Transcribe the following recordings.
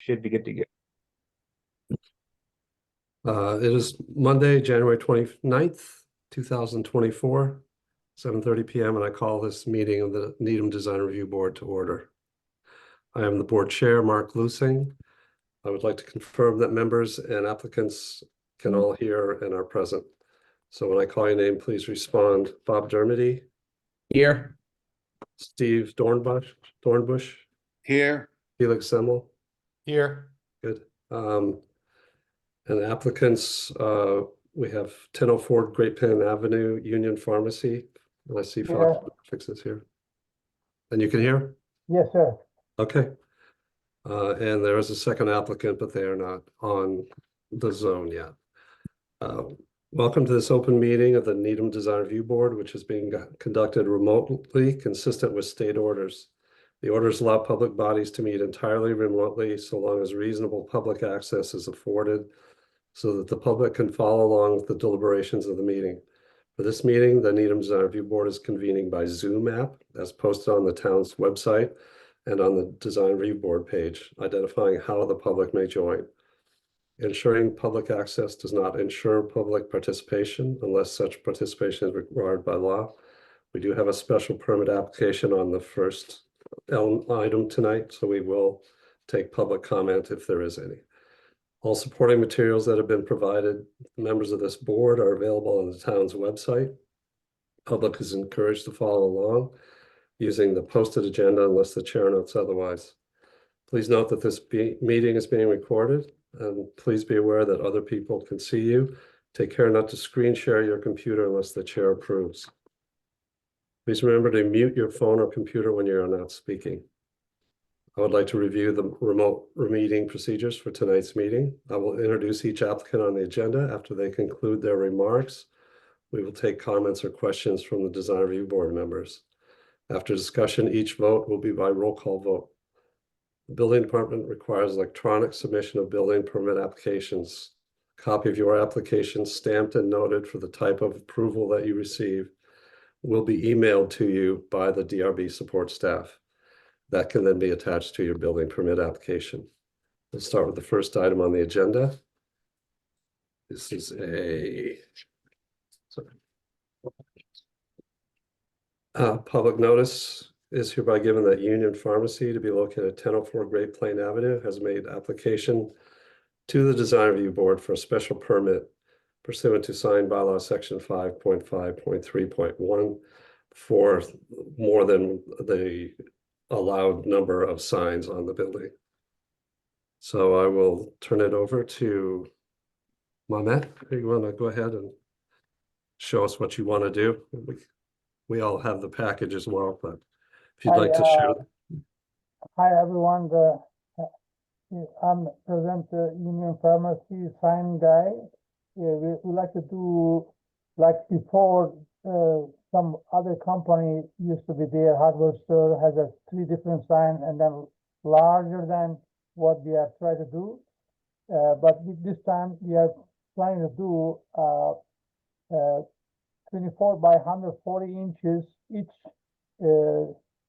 Should be good to go. It is Monday, January 29th, 2024, 7:30 p.m. and I call this meeting of the Needham Design Review Board to order. I am the board chair, Mark Lusing. I would like to confirm that members and applicants can all hear and are present. So when I call your name, please respond. Bob Dermody. Here. Steve Dornbush. Here. Felix Semmel. Here. Good. And applicants, we have 1004 Great Penn Avenue, Union Pharmacy. And I see Fox Fixes here. And you can hear? Yes, sir. Okay. And there is a second applicant, but they are not on the zone yet. Welcome to this open meeting of the Needham Design Review Board, which is being conducted remotely, consistent with state orders. The orders allow public bodies to meet entirely remotely, so long as reasonable public access is afforded, so that the public can follow along with the deliberations of the meeting. For this meeting, the Needham Design Review Board is convening by Zoom app, as posted on the town's website and on the Design Review Board page, identifying how the public may join. Ensuring public access does not ensure public participation unless such participation is required by law. We do have a special permit application on the first item tonight, so we will take public comment if there is any. All supporting materials that have been provided members of this board are available on the town's website. Public is encouraged to follow along using the posted agenda unless the chair notes otherwise. Please note that this meeting is being recorded, and please be aware that other people can see you. Take care not to screen share your computer unless the chair approves. Please remember to mute your phone or computer when you are not speaking. I would like to review the remote meeting procedures for tonight's meeting. I will introduce each applicant on the agenda. After they conclude their remarks, we will take comments or questions from the Design Review Board members. After discussion, each vote will be by roll call vote. The building department requires electronic submission of building permit applications. A copy of your application, stamped and noted for the type of approval that you receive, will be emailed to you by the DRB support staff. That can then be attached to your building permit application. We'll start with the first item on the agenda. This is public notice is hereby given that Union Pharmacy, to be located at 1004 Great Plain Avenue, has made application to the Design Review Board for a special permit pursuant to sign bylaw section 5.5.3.1 for more than the allowed number of signs on the building. So I will turn it over to Mamet. You want to go ahead and show us what you want to do? We all have the package as well, but if you'd like to share. Hi, everyone. I'm present Union Pharmacy sign guy. We like to do like before. Some other company used to be there, hardware store has a 3 different sign and then larger than what we are trying to do. But this time we are trying to do 24 by 140 inches each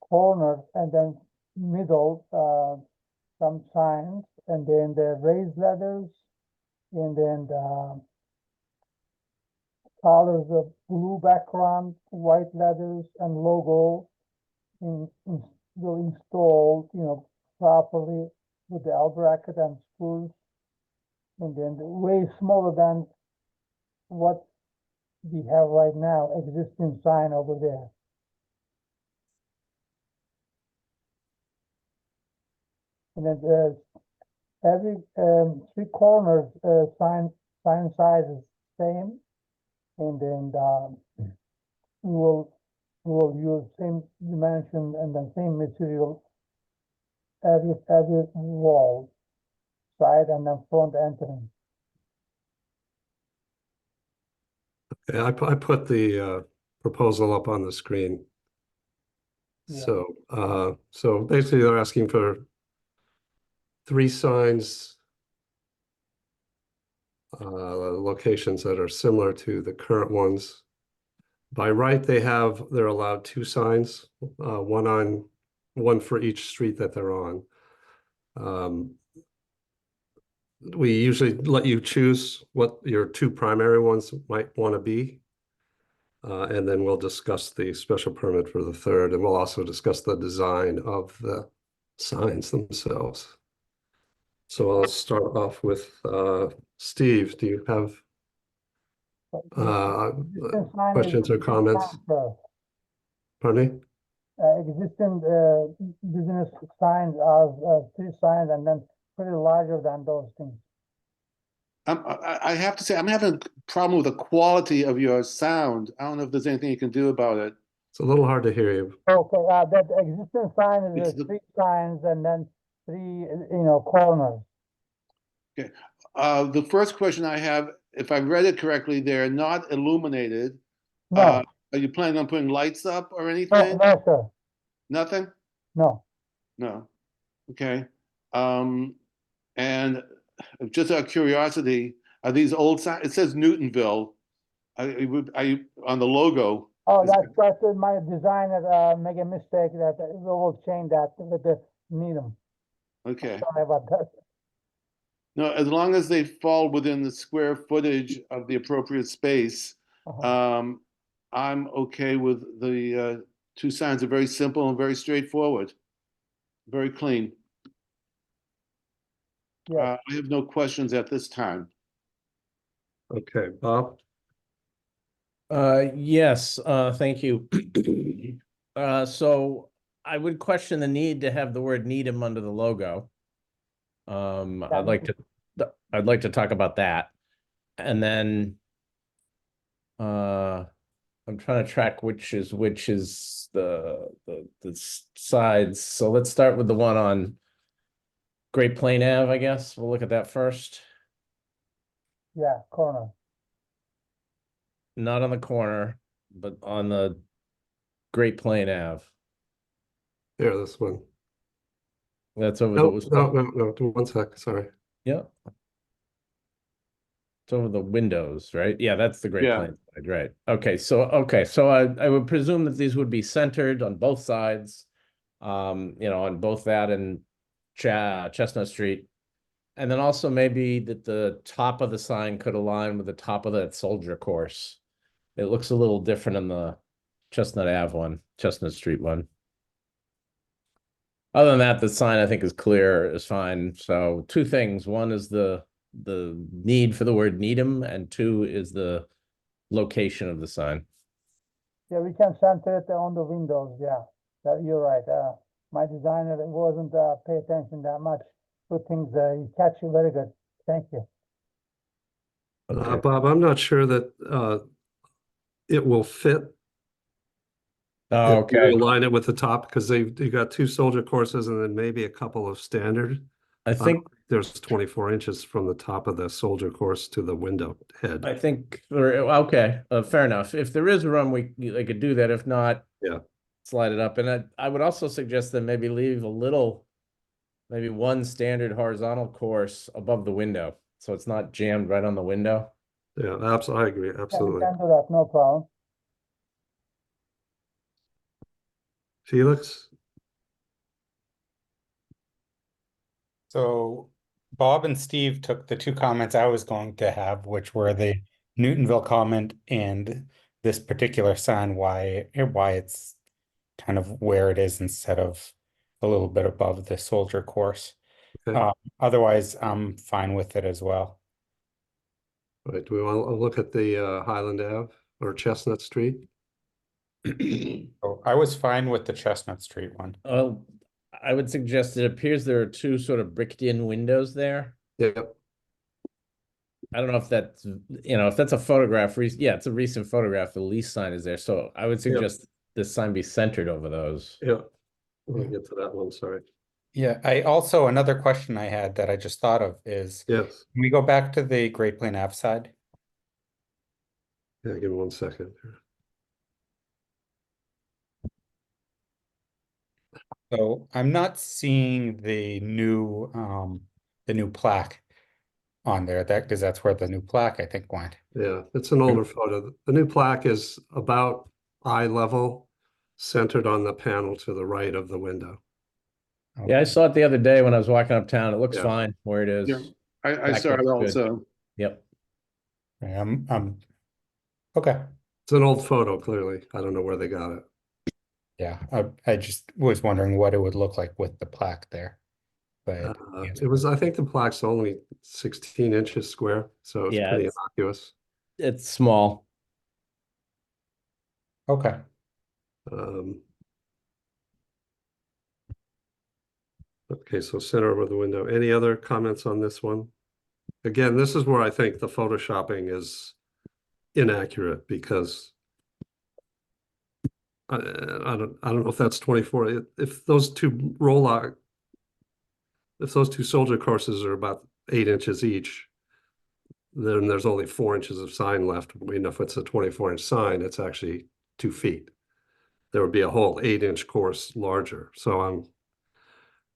corner, and then middle some signs, and then the raised letters, and then the colors of blue background, white letters, and logo will install, properly with the L bracket and screws, and then way smaller than what we have right now, existing sign over there. And then every 3 corners sign size is same. And then we will use same dimension and then same material every wall, side and then front entering. Yeah, I put the proposal up on the screen. Yeah. So basically they're asking for 3 signs, locations that are similar to the current ones. By right, they're allowed 2 signs, one for each street that they're on. we usually let you choose what your two primary ones might want to be. And then we'll discuss the special permit for the third, and we'll also discuss the design of the signs themselves. So I'll start off with Steve. Do you have Existing sign is questions or comments? Pardon me? Existing business signs are three signs and then pretty larger than those things. I have to say, I'm having a problem with the quality of your sound. I don't know if there's anything you can do about it. It's a little hard to hear you. Okay, that existing sign is It's the- three signs and then three, corners. The first question I have, if I read it correctly, they're not illuminated. No, Are you planning on putting lights up or no, anything? no, sir, Nothing? no. No. Okay. And just out of curiosity, are these old signs? It says Newtonville. Are you on the logo? Oh, Is that's my designer make a mistake that we will change that with the Needham. Okay. Sorry about that. No, as long as they fall within the square footage of the appropriate space, Uh-huh. I'm okay with the two signs. Are very simple and very straightforward, very clean. Yeah, I have no questions at this time. Okay, Bob? Yes, thank you. So I would question the need to have the word Needham under the logo. I'd like to talk about that. And then I'm trying to track which is the sides. So let's start with the one on Great Plain Ave, I guess. We'll look at that first. yeah, corner. Not on the corner, but on the Great Plain Ave. Here, this one. That's over No, the no, do one sec, sorry. yeah. It's over the windows, right? Yeah, that's the Great Yeah. Plains side, right? Okay, so I would presume that these would be centered on both sides, on both that and Chestnut Street. And then also maybe that the top of the sign could align with the top of that soldier course. It looks a little different in the Chestnut Ave one, Chestnut Street one. Other than that, the sign I think is clear, is fine. So two things. One is the need for the word Needham, and two is the location of the sign. Yeah, we can center it on the windows, yeah, that, you're right. My designer wasn't pay attention that much to things, you catch it very good, thank you. Okay. Bob, I'm not sure that it will fit. Oh, If you okay. align it with the top, because you got two soldier courses and then maybe a couple of standard. I think There's 24 inches from the top of the soldier course to the window head. okay, fair enough. If there is room, they could do that. If not, Yeah. slide it up. And I would also suggest that maybe leave maybe one standard horizontal course above the window, so it's not jammed right on the window. Yeah, absolutely, I agree, Yeah, we absolutely. can do that, no problem. Felix? So Bob and Steve took the two comments I was going to have, which were the Newtonville comment and this particular sign, why it's kind of where it is instead of a little bit above the soldier course. Okay. Otherwise, I'm fine with it as well. All right, do we want to look at the Highland Ave or Chestnut Street? So I was fine with the Chestnut Street one. I would suggest it appears there are two sort of bricked in windows there. Yep, I don't know if that's, if that's a photograph, yeah, it's a recent photograph, the lease sign is there, so I would suggest this sign be centered over those. yeah. We'll get to that one, sorry. Yeah, another question I had that I just thought of is, Yes, can we go back to the Great Plain Ave side? yeah, give me 1 second. So I'm not seeing the new plaque on there, because that's where the new plaque I think went. Yeah, it's an older photo. The new plaque is about eye level, centered on the panel to the right of the window. Yeah, I saw it the other day when I was walking uptown. It looks Yeah. fine where it is. Yeah. I That saw it looks good. also. Yep. Okay. It's an old photo, clearly. I don't know where they got it. Yeah, I just was wondering what it would look like with the plaque there. But It was, I think the plaque's only 16 inches square, so it's Yeah, pretty it's- innocuous. It's small. okay. Um, okay, so center over the window. Any other comments on this one? Again, this is where I think the photoshopping is inaccurate because I don't know if that's 24. If those two if those two soldier courses are about 8 inches each, then there's only 4 inches of sign left. If it's a 24-inch sign, it's actually 2 feet. There would be a whole 8-inch course larger. So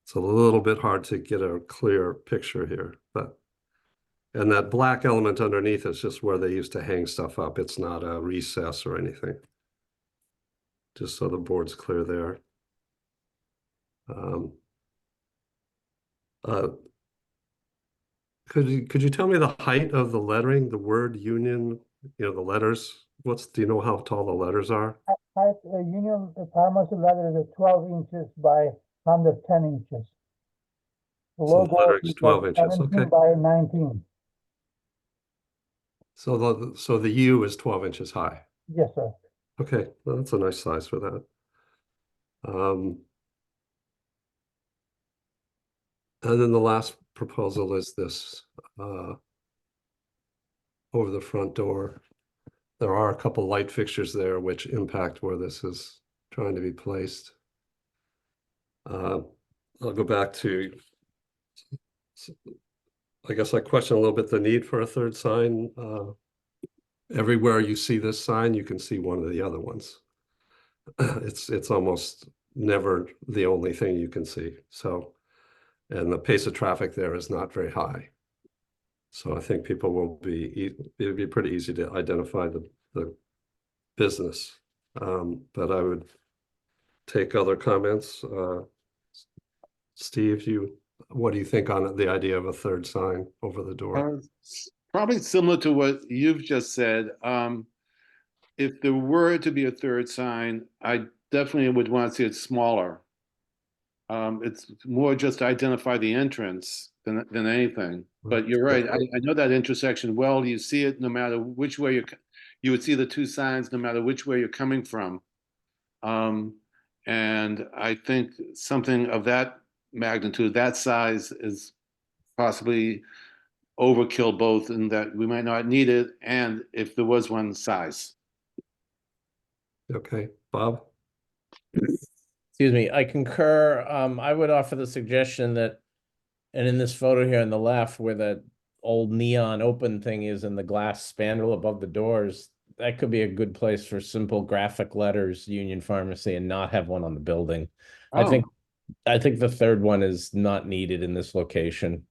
it's a little bit hard to get a clear picture here, and that black element underneath is just where they used to hang stuff up. It's not a recess or anything. Just so the board's clear there. Could you tell me the height of the lettering, the word union, the letters? Do you know how tall the letters are? Height, Union Pharmacy letter is 12 inches by 110 inches. The So the logo lettering's is 12 inches, 17 okay. by 19. So the U is 12 inches high. Yes, sir. Okay, well, that's a nice size for that. And then the last proposal is this over the front door. There are a couple light fixtures there which impact where this is trying to be placed. I'll go back to, I guess I question a little bit the need for a third sign. Everywhere you see this sign, you can see one of the other ones. It's almost never the only thing you can see. So, and the pace of traffic there is not very high. So I think people it'll be pretty easy to identify the business. But I would take other comments. Steve, what do you think on the idea of a third sign over the door? Probably similar to what you've just said. If there were to be a third sign, I definitely would want to see it smaller. It's more just to identify the entrance than anything. But you're right. I know that intersection well. You see it no matter which way you would see the two signs no matter which way you're coming from. And I think something of that magnitude, that size, is possibly overkill, both in that we might not need it and if there was one size. Okay, Bob? Excuse me, I concur. I would offer the suggestion that, and in this photo here on the left, where the old neon open thing is in the glass spandrel above the doors, that could be a good place for simple graphic letters, Union Pharmacy, and not have one on the building. I think the third one is not needed in this location.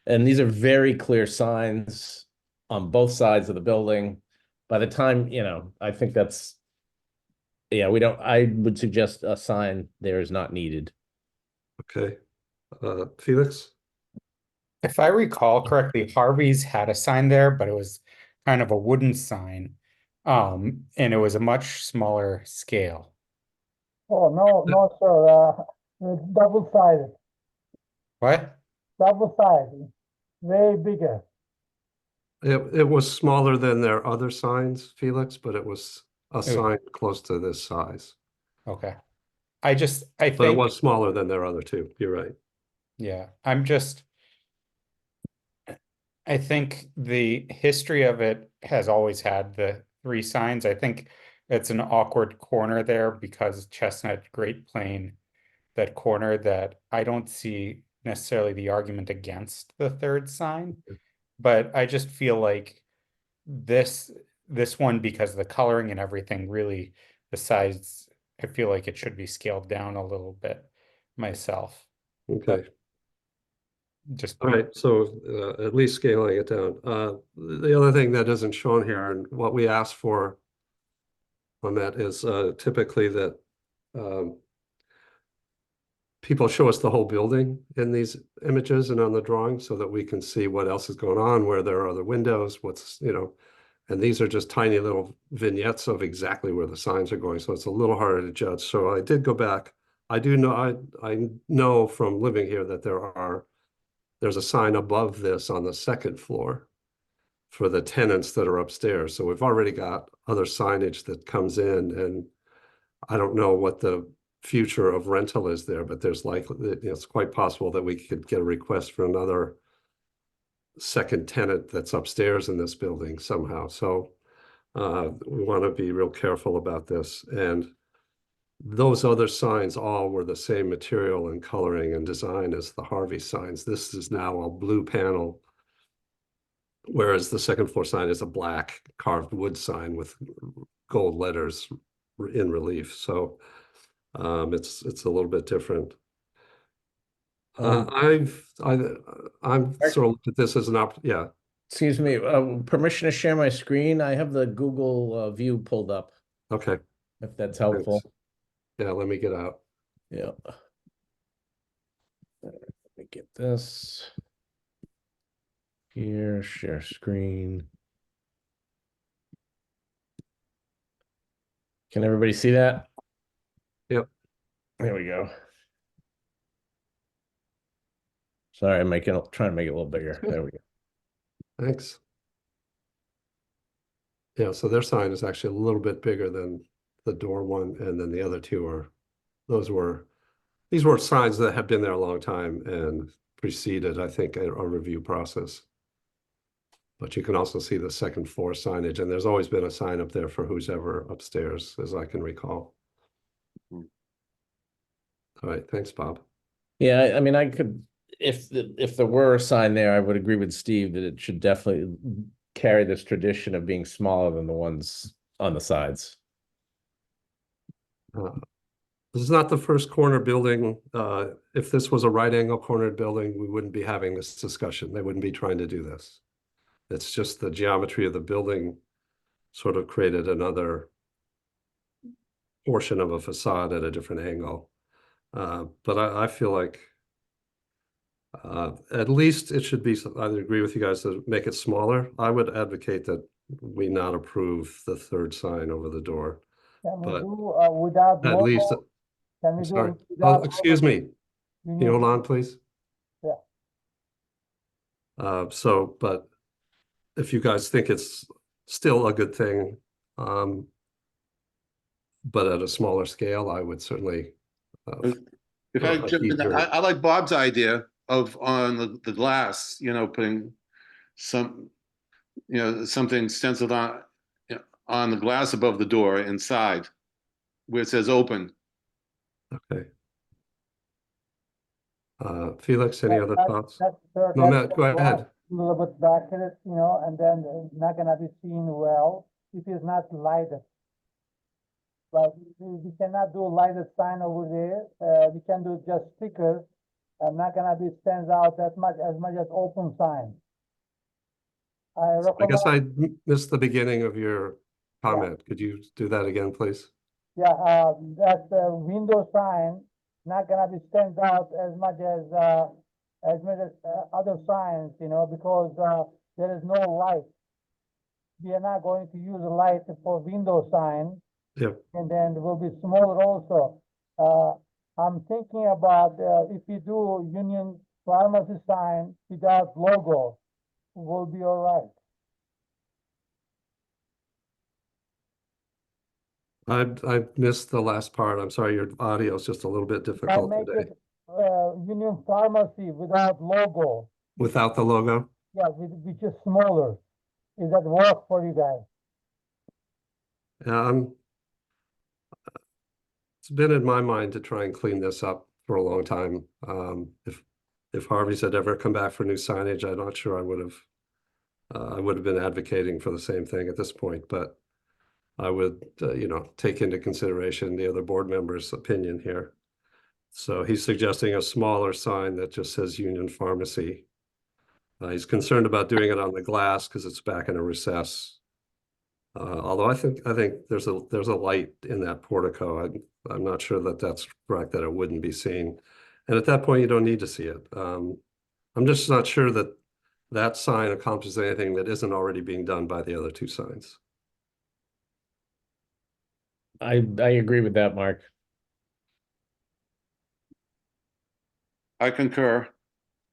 And these are very clear signs on both sides of the building. By the time, I think that's, yeah, I would suggest a sign there is not needed. Okay. Felix? If I recall correctly, Harvey's had a sign there, but it was kind of a wooden sign. And it was a much smaller scale. Oh, no, sir. It's double-sided. What? Double-sided. Way bigger. It was smaller than their other signs, Felix, but it was a sign close to this size. Okay. I But it think, was smaller than their other two. You're right. yeah, I think the history of it has always had the 3 signs. I think it's an awkward corner there because Chestnut, Great Plain, that corner, that I don't see necessarily the argument against the third sign. But I just feel like this one, because the coloring and everything, really, the size, I feel like it should be scaled down a little bit myself. Okay. Just All right, so at least scaling it down. The other thing that isn't shown here, and what we asked for on that, is typically that people show us the whole building in these images and on the drawing so that we can see what else is going on, where there are other windows, what's, you know, and these are just tiny little vignettes of exactly where the signs are going. So it's a little harder to judge. So I did go back. I do know, I know from living here that there's a sign above this on the second floor for the tenants that are upstairs. So we've already got other signage that comes in, and I don't know what the future of rental is there, but there's likely, you know, it's quite possible that we could get a request for another second tenant that's upstairs in this building somehow. So we want to be real careful about this. And those other signs all were the same material and coloring and design as the Harvey signs. This is now a blue panel, whereas the second floor sign is a black carved wood sign with gold letters in relief. So it's a little bit different. I'm sort of looked at this as an yeah. Excuse me, permission to share my screen? I have the Google view pulled up, Okay. if that's helpful. Thanks. Yeah, let me get out. Yeah. Let me get this. Here, share screen. Can everybody see that? Yep. There we go. Sorry, I'm trying to make it a little bigger. There we go. Thanks. Yeah, so their sign is actually a little bit bigger than the door one, and then the other two are, these were signs that have been there a long time and preceded, I think, a review process. But you can also see the second floor signage, and there's always been a sign up there for who's ever upstairs, as I can recall. All right, thanks, Bob. Yeah, I mean, I could, if there were a sign there, I would agree with Steve that it should definitely carry this tradition of being smaller than the ones on the sides. This is not the first corner building. If this was a right angle cornered building, we wouldn't be having this discussion. They wouldn't be trying to do this. It's just the geometry of the building sort of created another portion of a facade at a different angle. But I feel like at least it should be, I agree with you guys to make it smaller. I would advocate that we not approve the third sign over the door. Can we But do without at least, logo? Can we sorry. do Oh, without excuse logo? me. Can you hold on, please? Yeah. So, but if you guys think it's still a good thing, but at a smaller scale, I would certainly. If I jump in, I like Bob's idea of on the glass, you know, putting some, you know, something stenciled on, you know, on the glass above the door inside, where it says open. Okay. Felix, any other thoughts? That's No, Matt, go ahead. A little bit back at it, you know, and then it's not gonna be seen well if it's not lighted. But we cannot do a lighted sign over there. We can do just stickers. I'm not gonna be stands out as much as open sign. I guess I missed the beginning of your comment. Could you do that again, please? Yeah, that window sign not gonna be stands out as much as other signs, you know, because there is no light. We are not going to use a light for window sign. Yep. And then it will be smaller also. I'm thinking about if you do Union Pharmacy sign without logo, will be all right. I missed the last part. I'm sorry, your audio is just a little bit I difficult make today. it Union Pharmacy without logo. Without the logo? Yeah, which is smaller. Is that work for you guys? It's been in my mind to try and clean this up for a long time. If Harvey's had ever come back for new signage, I'm not sure I would have been advocating for the same thing at this point, but I would, you know, take into consideration the other board members' opinion here. So he's suggesting a smaller sign that just says Union Pharmacy. He's concerned about doing it on the glass because it's back in a recess. Although I think there's a light in that portico. I'm not sure that that's correct, that it wouldn't be seen. And at that point, you don't need to see it. I'm just not sure that that sign accomplishes anything that isn't already being done by the other two signs. I agree with that, Mark. I concur.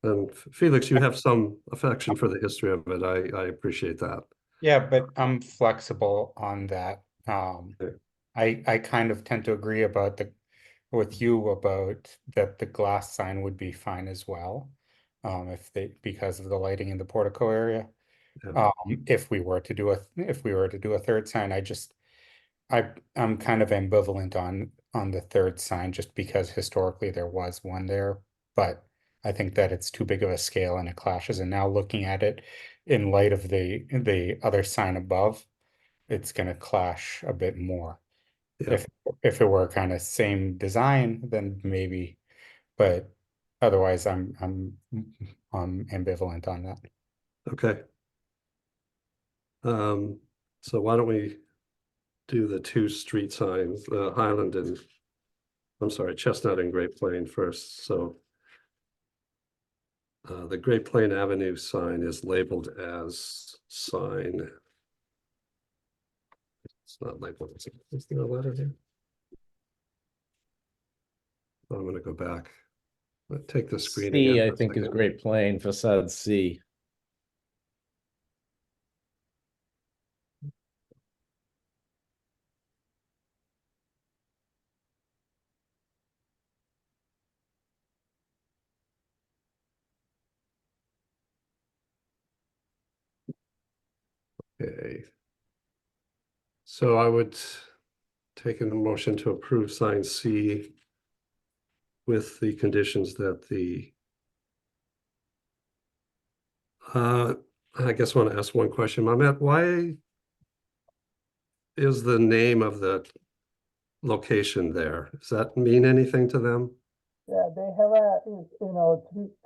And Felix, you have some affection for the history of it. I appreciate that. Yeah, but I'm flexible on that. Okay. I kind of tend to agree about with you about that the glass sign would be fine as well. Because of the lighting in the portico area. Yeah. If we were to do a third sign, I'm kind of ambivalent on the third sign just because historically there was one there, but I think that it's too big of a scale and it clashes. And now looking at it in light of the other sign above, it's going to clash a bit more. Yeah. If it were kind of same design, then maybe, but otherwise I'm ambivalent on that. Okay. So why don't we do the two street signs, Highland and, I'm sorry, Chestnut and Great Plain first, so. The Great Plain Avenue sign is labeled as sign. It's not labeled, is there a letter here? I'm gonna go back. Take the screen C, again. I for a think, is second. Great Plain, facade C. Okay. So I would take a motion to approve sign C with the conditions that the I guess I want to ask one question. Mehmet, why is the name of the location there? Does that mean anything to them? Yeah, they have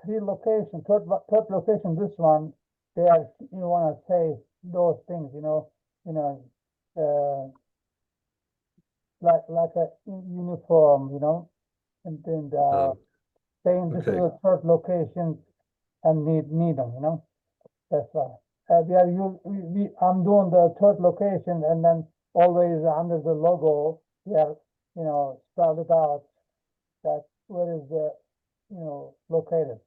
three locations, third location, this one, they are, you wanna say those things, like a uniform, and then, saying this is Okay. a third location and need them, that's why. I'm doing the third location and then always under the logo, we are, spelled it out that where is the, located.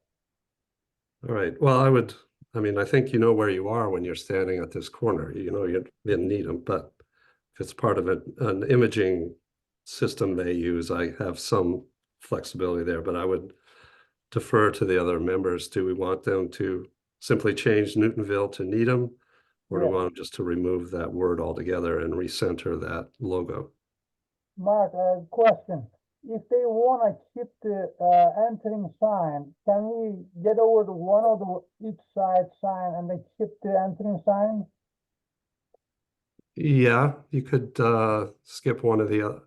All right. Well, I mean, I think you know where you are when you're standing at this corner. You know you're in Needham, but if it's part of an imaging system they use, I have some flexibility there, but I would defer to the other members. Do we want them to simply change Newtonville to Needham? Or do we Yeah. want them just to remove that word altogether and recenter that logo? Mark, question. If they wanna keep the, entering sign, can we get over to one of the each side sign and then keep the entering sign? Yeah, you could skip one of the other.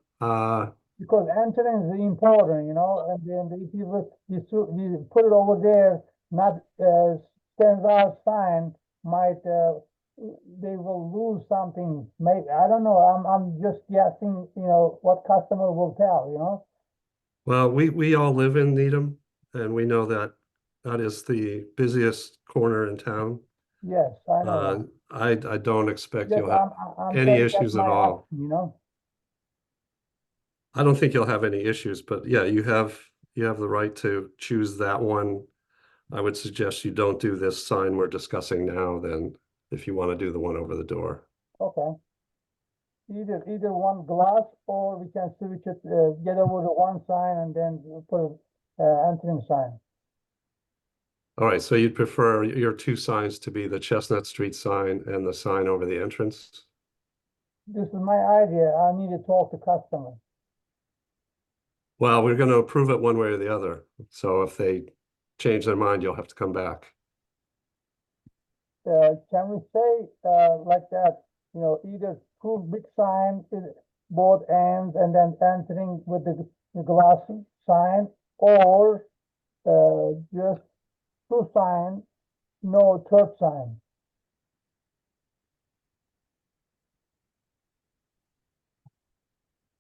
Because entering is important, and then if you put it over there, not, stands out sign, might, they will lose something, maybe, I don't know, I'm just guessing, what customer will tell, Well, we all live in Needham, and we know that that is the busiest corner in town. Yes, I know. I don't expect Yes, you'll have I'm any saying that's issues at my all. option, I don't think you'll have any issues, but yeah, you have the right to choose that one. I would suggest you don't do this sign we're discussing now, then if you want to do the one over the door. Okay. Either one glass, or we can switch it, get over the one sign and then put entering sign. All right, so you'd prefer your two signs to be the Chestnut Street sign and the sign over the entrance? This is my idea. I need to talk to customer. Well, we're going to approve it one way or the other. So if they change their mind, you'll have to come back. Can we say, like that, either two big signs, both ends, and then entering with the glass sign, or, just two signs, no third sign?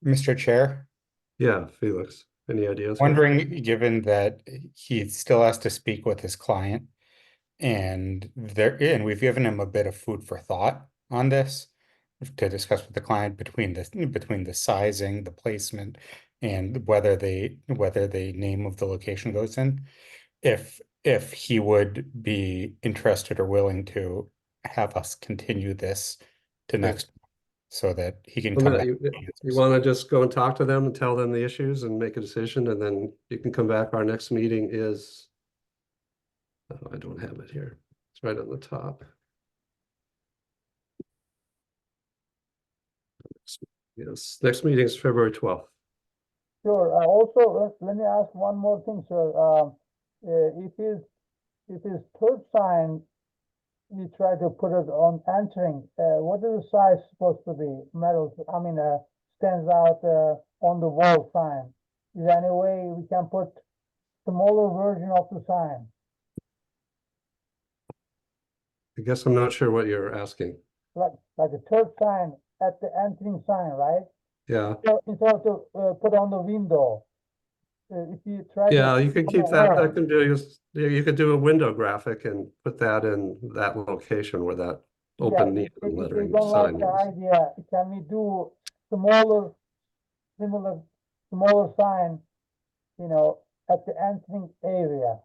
Mr. Chair, Yeah, Felix. Any ideas? Wondering, given that he still has to speak with his client, and we've given him a bit of food for thought on this to discuss with the client between the sizing, the placement, and whether the name of the location goes in. If he would be interested or willing to have us continue this to next, so that he can Well, come Matt, back. you with answers. want to just go and talk to them and tell them the issues and make a decision, and then you can come back. Our next meeting is, oh, I don't have it here. It's right on the top. Yes, next meeting is February 12th. Sure. Also, let me ask one more thing, sir. If his third sign, you try to put it on entering, what is the size supposed to be? Metal, I mean, stands out on the wall sign. Is there any way we can put smaller version of the sign? I guess I'm not sure what you're asking. Like a third sign at the entering sign, right? Yeah, So instead of to put on the window, if you try. yeah, you can keep that. wall, That can do, you could do a window graphic and put that in that location where that open Yeah, neon if you lettering don't like sign the is. idea, can we do smaller sign, you know, at the entering area?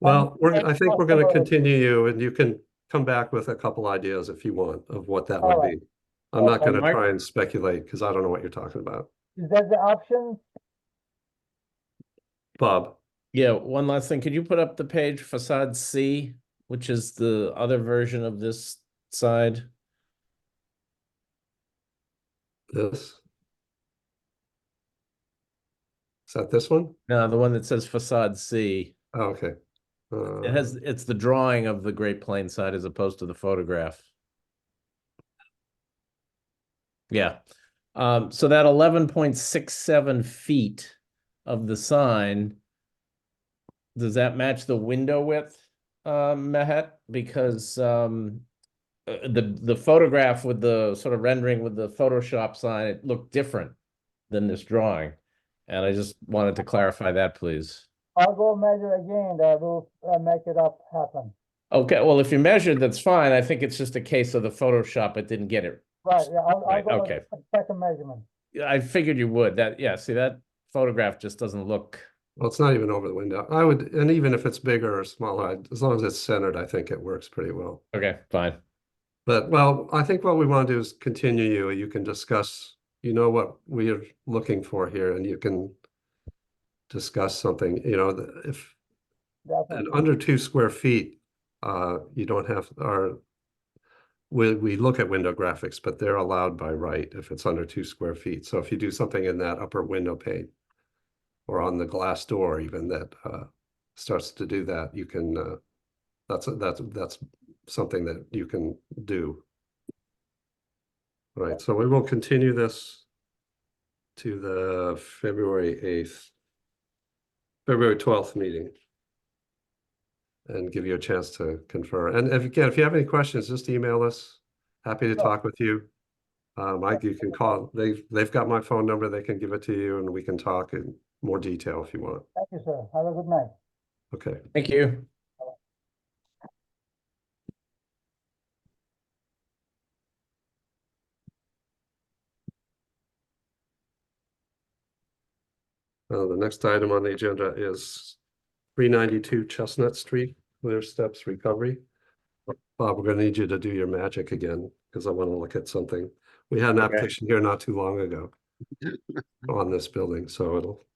Well, I think we're going to Customer- continue you, and you can come back with a couple ideas if you want of what that would All right. be. I'm not Okay. going to Mark? try and speculate because I don't know what you're talking about. Is that the option? Bob, Yeah, one last thing. Could you put up the page facade C, which is the other version of this side? this? Is that this one? No, the one that says facade C. Oh, okay. It's the drawing of the Great Plains side as opposed to the photograph. Yeah. So that 11.67 feet of the sign, does that match the window width, Mehet? Because the photograph with the sort of rendering with the Photoshop sign, it looked different than this drawing. And I just wanted to clarify that, please. I'll go measure again, we'll make it up happen. Okay, well, if you measured, that's fine. I think it's just a case of the Photoshop, it didn't get it. Right, yeah, I'll Right, go okay. second measurement. Yeah, I figured you would. Yeah, see, that photograph just doesn't look. Well, it's not even over the window. I would, and even if it's bigger or smaller, as long as it's centered, I think it works pretty well. Okay, fine. But, well, I think what we want to do is continue you. You can discuss, you know, what we are looking for here, and you can discuss something, you know, if and Definitely. under 2 square feet, you don't have, we look at window graphics, but they're allowed by right if it's under 2 square feet. So if you do something in that upper window pane or on the glass door even that starts to do that, you can, that's something that you can do. All right, so we will continue this to the February 12th meeting and give you a chance to confer. And if you have any questions, just email us. Happy to talk with you. Mike, you can call. They've got my phone number. They can give it to you, and we can talk in more detail if you want. Thank you, sir. Have a good night. Okay. Thank you. The next item on the agenda is 392 Chestnut Street, Clear Steps Recovery. Bob, we're gonna need you to do your magic again, because I want to look at something. We had an Okay. application here not too long ago on this building, so it'll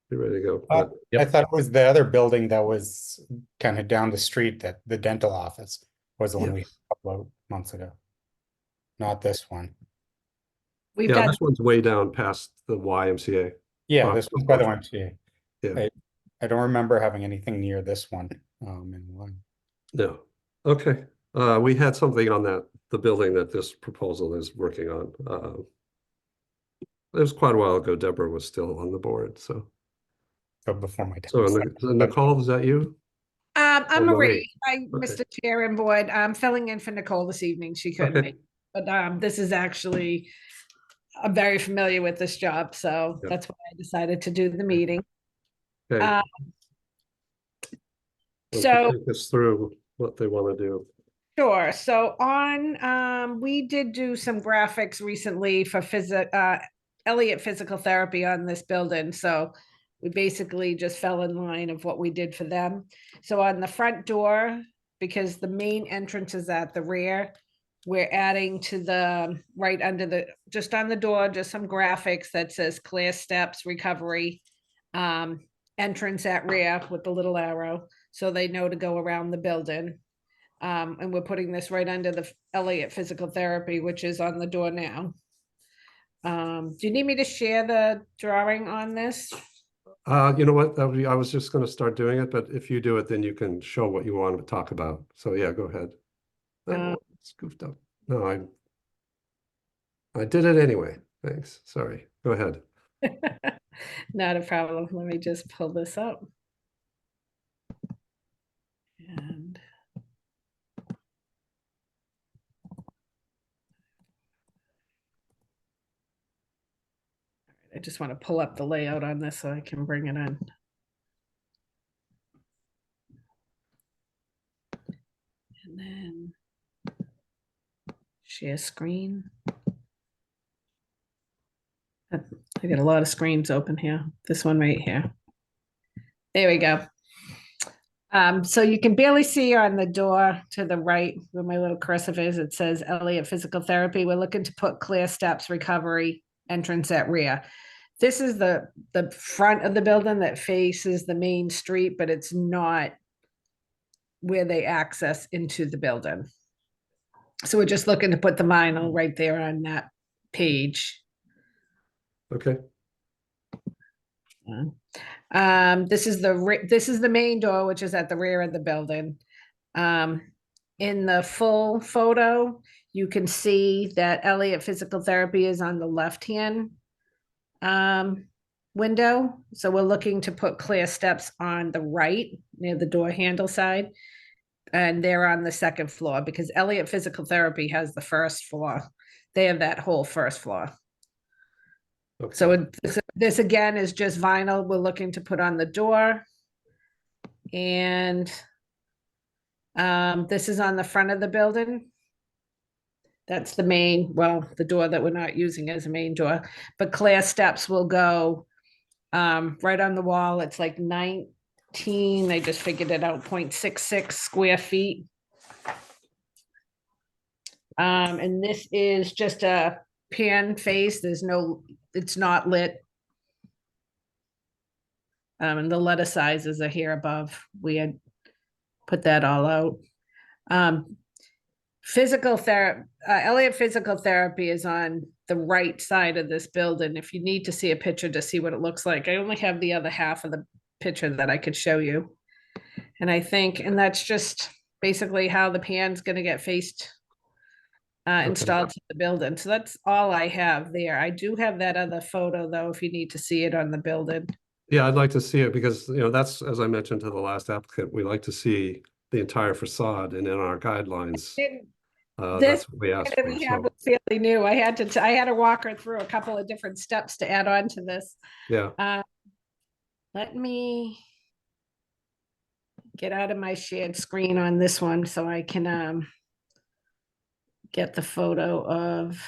be ready to go. Uh, But Yep. I thought it was the other building that was kind of down the street, that the dental office was the one we had yes. a couple of months ago. Not this one. We've Yeah, got, this one's way down past the YMCA. Yeah, Oh, this one's by the okay. YMCA. Yeah. I don't remember having anything near this one. In one. No, okay. We had something on the building that this proposal is working on. It was quite a while ago. Deborah was still on the board, so. So before my time. So Nicole, is that you? I'm Oh, Marie. Hi, Okay. Mr. Chair and Board. I'm filling in for Nicole this evening. She couldn't Okay. make, but this is actually I'm very familiar with this job, so Yeah. that's why I decided to do the meeting. Okay. Uh, why don't so- you take us through what they want to do. Sure. So we did do some graphics recently for Elliott Physical Therapy on this building. So we basically just fell in line of what we did for them. So on the front door, because the main entrance is at the rear, we're adding to the, right under the, just on the door, just some graphics that says clear steps, recovery, entrance at rear with the little arrow, so they know to go around the building. And we're putting this right under the Elliott Physical Therapy, which is on the door now. Do you need me to share the drawing on this? You know what, I was just gonna start doing it, but if you do it, then you can show what you want to talk about. So yeah, go ahead. Oh, it's goofed up. No, I did it anyway. Thanks. Sorry. Go ahead. Not a problem. Let me just pull this up. And I just want to pull up the layout on this so I can bring it in. And then share screen. I got a lot of screens open here. This one right here. There we go. So you can barely see on the door to the right where my little cursive is, it says Elliott Physical Therapy. We're looking to put clear steps, recovery, entrance at rear. This is the front of the building that faces the main street, but it's not where they access into the building. So we're just looking to put the vinyl right there on that page. Okay. This is the main door, which is at the rear of the building. In the full photo, you can see that Elliott Physical Therapy is on the left-hand window. So we're looking to put clear steps on the right near the door handle side. And they're on the second floor because Elliott Physical Therapy has the first floor. They have that whole first floor. Okay. So this again is just vinyl we're looking to put on the door. And this is on the front of the building. That's the main, well, the door that we're not using as a main door, but clear steps will go right on the wall. It's like 19, they just figured it out, 0.66 square feet. And this is just a pan face. It's not lit. And the letter sizes are here above. We had put that all out. Physical therapy, Elliott Physical Therapy is on the right side of this building. If you need to see a picture to see what it looks like, I only have the other half of the picture that I could show you. And and that's just basically how the pan's gonna get faced, installed to the building. So that's all I have there. I do have that other photo though, if you need to see it on the building. Yeah, I'd like to see it because, that's, as I mentioned to the last applicant, we like to see the entire facade and in our guidelines. That's what we asked That for. we have So, was fairly new. I had to walk her through a couple of different steps to add on to this. yeah, Let me get out of my shared screen on this one so I can get the photo of,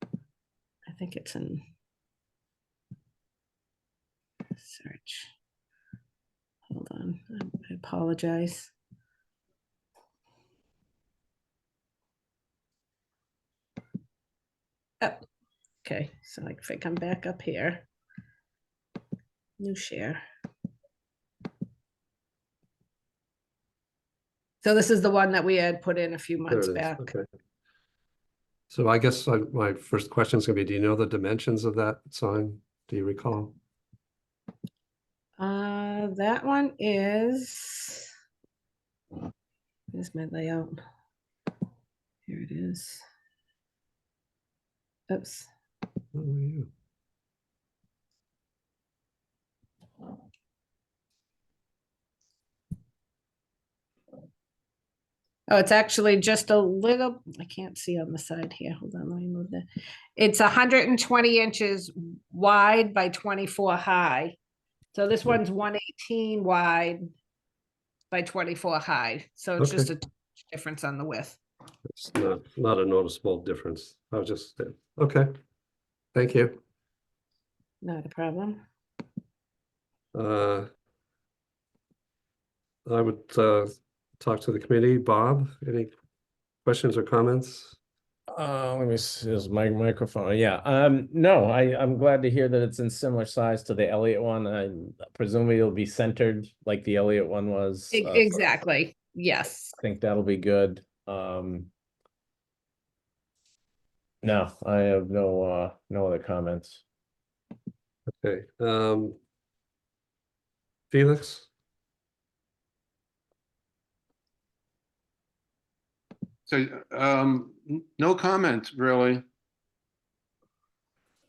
I think it's in search. Hold on, I apologize. Oh, okay, so if I come back up here, new share. So this is the one that we had put in a few there months it is. back. Okay. So I guess my first question is gonna be, do you know the dimensions of that sign? Do you recall? That one is, here's my layout. Here it is. Oops. Oh, yeah. Oh, it's actually just a little, I can't see on the side here. Hold on, let me move that. It's 120 inches wide by 24 high. So this one's 118 wide by 24 high. So it's just a difference on the width. It's not a noticeable difference. I was just, okay. Thank you. Not a problem. I would talk to the committee. Bob, any questions or comments? Let me see, is my microphone, yeah, no, I'm glad to hear that it's in similar size to the Elliott one. I presumably it'll be centered like the Elliott one was. So Exactly, yes. I think that'll be good. No, I have no other comments. Okay. Felix? So, no comment, really.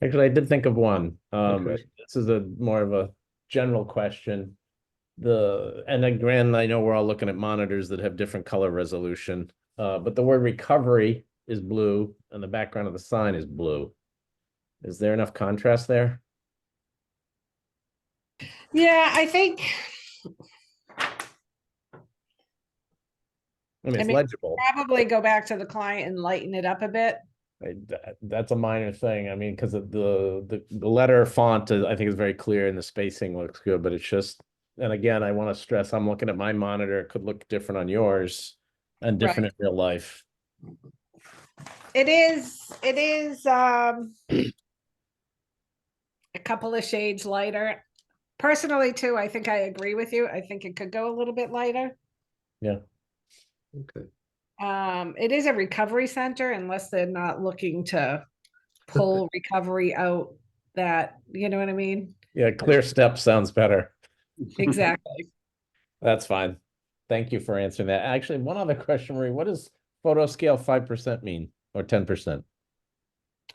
Actually, I did think of one. Okay. This is a more of a general question. And again, I know we're all looking at monitors that have different color resolution, but the word recovery is blue and the background of the sign is blue. Is there enough contrast there? Yeah, I think, I mean, it's mean, legible. probably go back to the client and lighten it up a bit. That's a minor thing. I mean, because the letter font I think is very clear and the spacing looks good, but it's just, and again, I want to stress, I'm looking at my monitor, it could look different on yours and different in real life. It is a couple of shades lighter. Personally, too, I think I agree with you. I think it could go a little bit lighter. Yeah. Okay. It is a recovery center unless they're not looking to pull recovery out that, you know what I mean? Yeah, clear step sounds better. Exactly. That's fine. Thank you for answering that. Actually, one other question, Marie, what does photo scale 5% mean or 10%?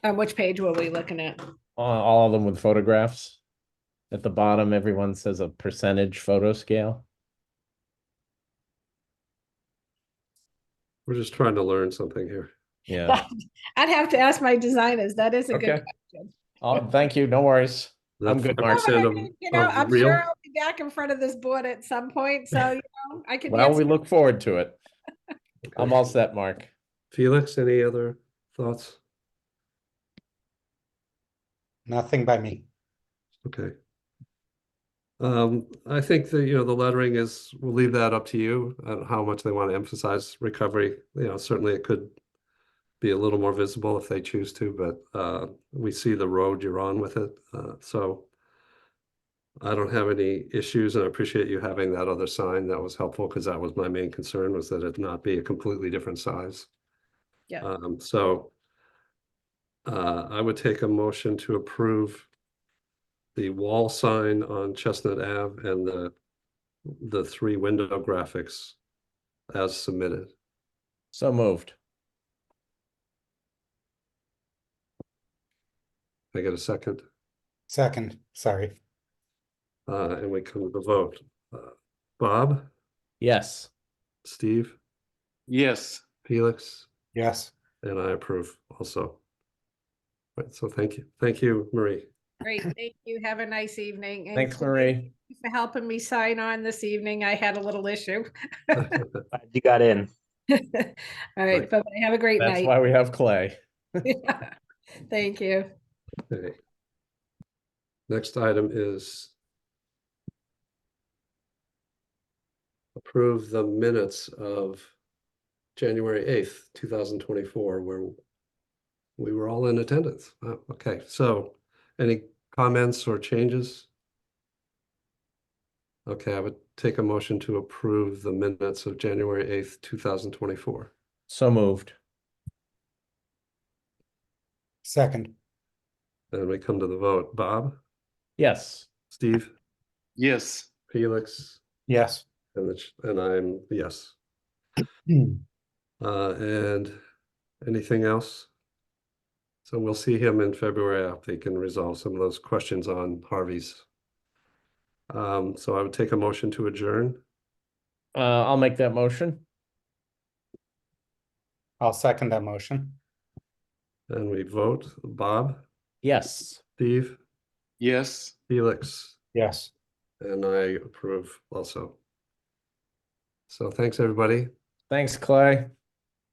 On which page were we looking at? All of them with photographs. At the bottom, everyone says a percentage photo scale. We're just trying to learn something here. Yeah. I'd have to ask my designers. That is a good Okay. question. Oh, thank you. No worries. I'm good, Mark. 5% of, You know, of I'm real? sure I'll be back in front of this board at some point, so, you know, I can. Well, we answer- look forward to it. Okay. I'm all set, Mark. Felix, any other thoughts? Nothing by me. Okay. I think that, the lettering is, we'll leave that up to you on how much they want to emphasize recovery. Certainly it could be a little more visible if they choose to, but we see the road you're on with it. So I don't have any issues, and I appreciate you having that other sign. That was helpful because that was my main concern, was that it not be a completely different size. Yeah. So I would take a motion to approve the wall sign on Chestnut Ave and the 3 window graphics as submitted. So moved. Can I get a second? Second, sorry. And we come to the vote. Bob, Yes. Steve, Yes, Felix, Yes. and I approve also. Right, so thank you. Thank you, Marie. Great, thank you. Have a nice evening. And Thanks, Claire, Marie. thank you for helping me sign on this evening. I had a little issue. You got in. All right, Right. but have a great That's night. why we have Clay. Thank you. Okay. Next item is approve the minutes of January 8th, 2024, where we were all in attendance. Okay, so any comments or changes? Okay, I would take a motion to approve the minutes of January 8th, 2024. So moved. Second, And we come to the vote. Bob, Yes. Steve, yes. Felix, yes. and I'm yes. And anything else? So we'll see him in February. I hope they can resolve some of those questions on Harvey's. So I would take a motion to adjourn. I'll make that motion. I'll second that motion. And we vote, Bob, Yes. Steve, Yes, Felix, Yes. and I approve also. So thanks, everybody. Thanks, Clay.